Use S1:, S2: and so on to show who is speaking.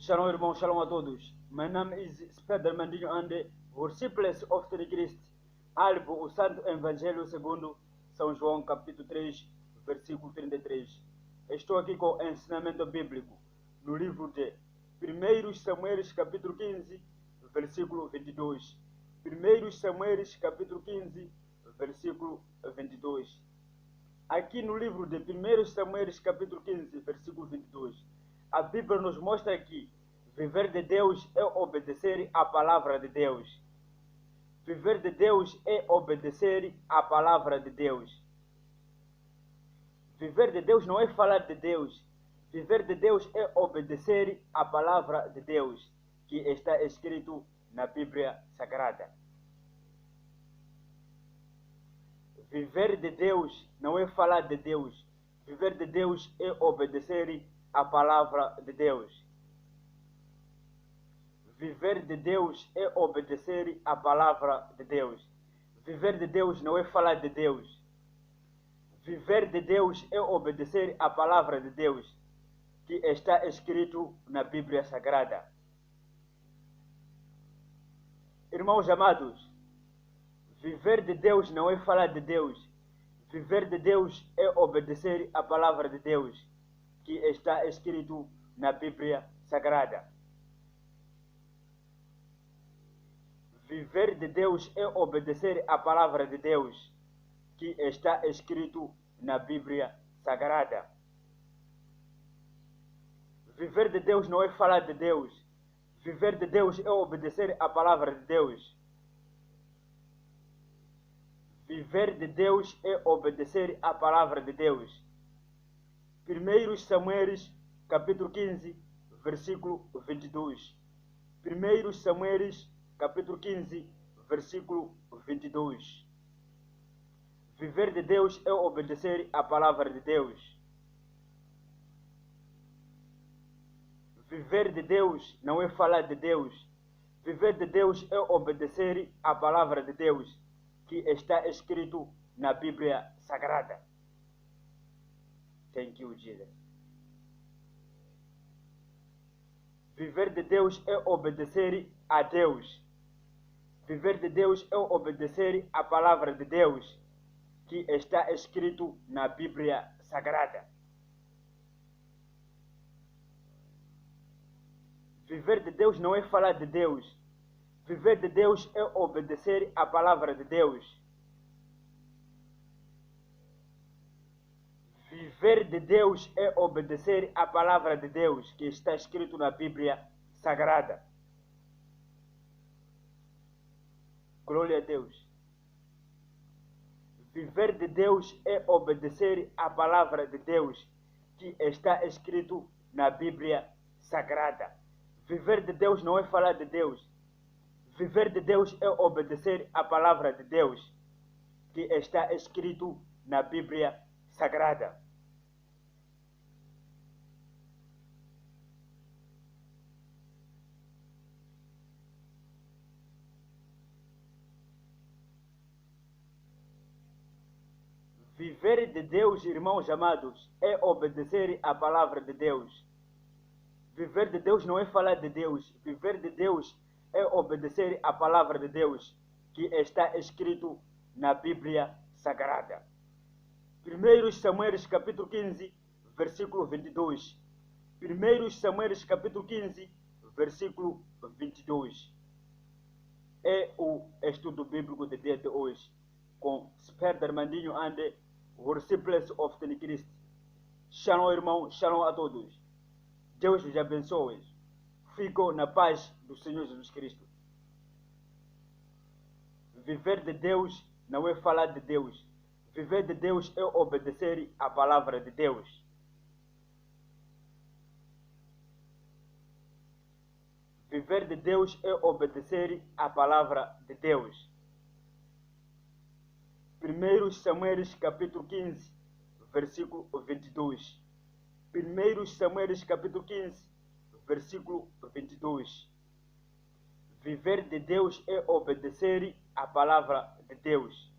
S1: Shalom irmãos, shalom a todos. My name is Spiderman Dinho Ande, disciples of the Christ. Albo, o Santo Evangelho segundo São João, capítulo 3, versículo 33. Estou aqui com o ensinamento bíblico no livro de 1 Samuel, capítulo 15, versículo 22. 1 Samuel, capítulo 15, versículo 22. Aqui no livro de 1 Samuel, capítulo 15, versículo 22. A Bíblia nos mostra que viver de Deus é obedecer à palavra de Deus. Viver de Deus é obedecer à palavra de Deus. Viver de Deus não é falar de Deus. Viver de Deus é obedecer à palavra de Deus, que está escrito na Bíblia Sagrada. Viver de Deus não é falar de Deus. Viver de Deus é obedecer à palavra de Deus. Viver de Deus é obedecer à palavra de Deus. Viver de Deus não é falar de Deus. Viver de Deus é obedecer à palavra de Deus, que está escrito na Bíblia Sagrada. Irmãos amados, viver de Deus não é falar de Deus. Viver de Deus é obedecer à palavra de Deus, que está escrito na Bíblia Sagrada. Viver de Deus é obedecer à palavra de Deus, que está escrito na Bíblia Sagrada. Viver de Deus não é falar de Deus. Viver de Deus é obedecer à palavra de Deus. Viver de Deus é obedecer à palavra de Deus. 1 Samuel, capítulo 15, versículo 22. 1 Samuel, capítulo 15, versículo 22. Viver de Deus é obedecer à palavra de Deus. Viver de Deus não é falar de Deus. Viver de Deus é obedecer à palavra de Deus, que está escrito na Bíblia Sagrada. Thank you, Jesus. Viver de Deus é obedecer a Deus. Viver de Deus é obedecer à palavra de Deus, que está escrito na Bíblia Sagrada. Viver de Deus não é falar de Deus. Viver de Deus é obedecer à palavra de Deus. Viver de Deus é obedecer à palavra de Deus, que está escrito na Bíblia Sagrada. Glória a Deus. Viver de Deus é obedecer à palavra de Deus, que está escrito na Bíblia Sagrada. Viver de Deus não é falar de Deus. Viver de Deus é obedecer à palavra de Deus, que está escrito na Bíblia Sagrada. Viver de Deus, irmãos amados, é obedecer à palavra de Deus. Viver de Deus não é falar de Deus. Viver de Deus é obedecer à palavra de Deus, que está escrito na Bíblia Sagrada. 1 Samuel, capítulo 15, versículo 22. 1 Samuel, capítulo 15, versículo 22. É o estudo bíblico de dia de hoje, com Spiderman Dinho Ande, disciples of the Christ. Shalom, irmão, shalom a todos. Deus vos abençoe. Fico na paz do Senhor Jesus Cristo. Viver de Deus não é falar de Deus. Viver de Deus é obedecer à palavra de Deus. Viver de Deus é obedecer à palavra de Deus. 1 Samuel, capítulo 15, versículo 22. 1 Samuel, capítulo 15, versículo 22. Viver de Deus é obedecer à palavra de Deus.